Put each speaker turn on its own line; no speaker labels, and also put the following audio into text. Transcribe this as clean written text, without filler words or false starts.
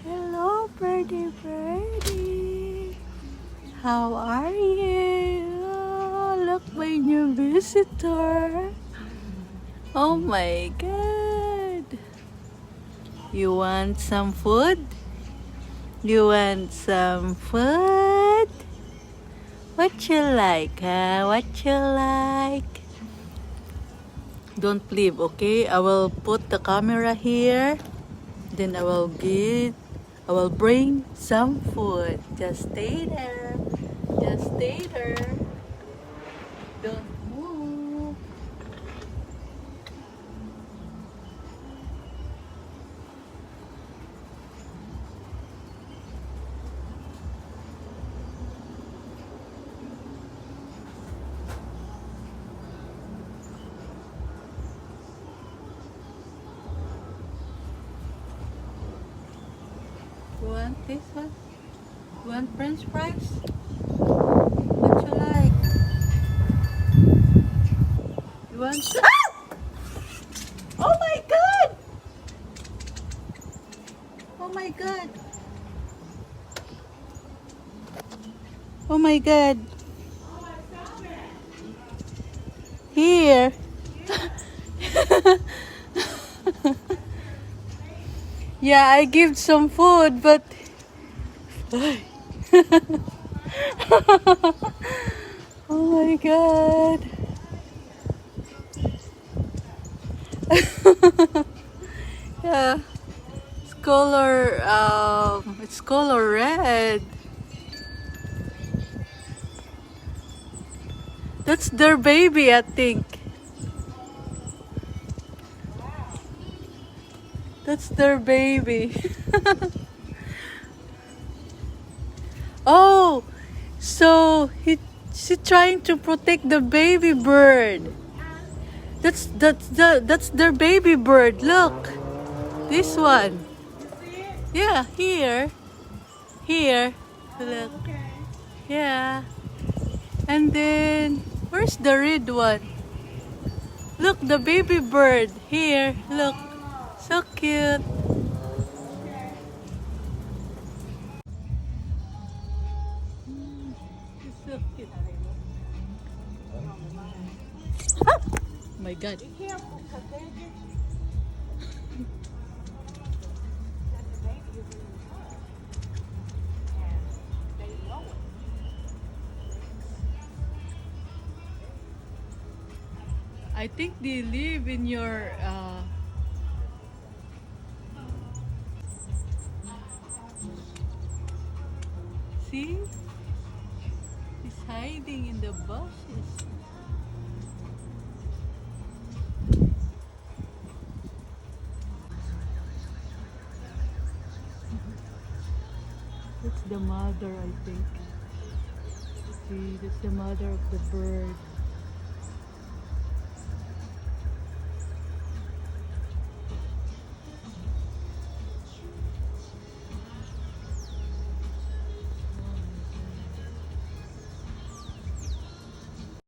Hello, birdie, birdie. How are you? Oh, look, my new visitor. Oh my God. You want some food? You want some food? What you like, huh? What you like? Don't leave, okay? I will put the camera here. Then I will bring some food. Just stay there. Just stay there. Don't move. You want this one? You want French fries? What you like? You want? Ah! Oh my God! Oh my God! Oh my God! Here. Yeah, I give some food, but oh my God. Yeah, it's color red. That's their baby, I think. That's their baby. Oh, so she's trying to protect the baby bird. That's their baby bird. Look, this one. Yeah, here, here. Look, yeah. And then where's the red one? Look, the baby bird here. Look, so cute. It's so cute. Oh my God. I think they live in your see? He's hiding in the bushes. That's the mother, I think. See, that's the mother of the bird.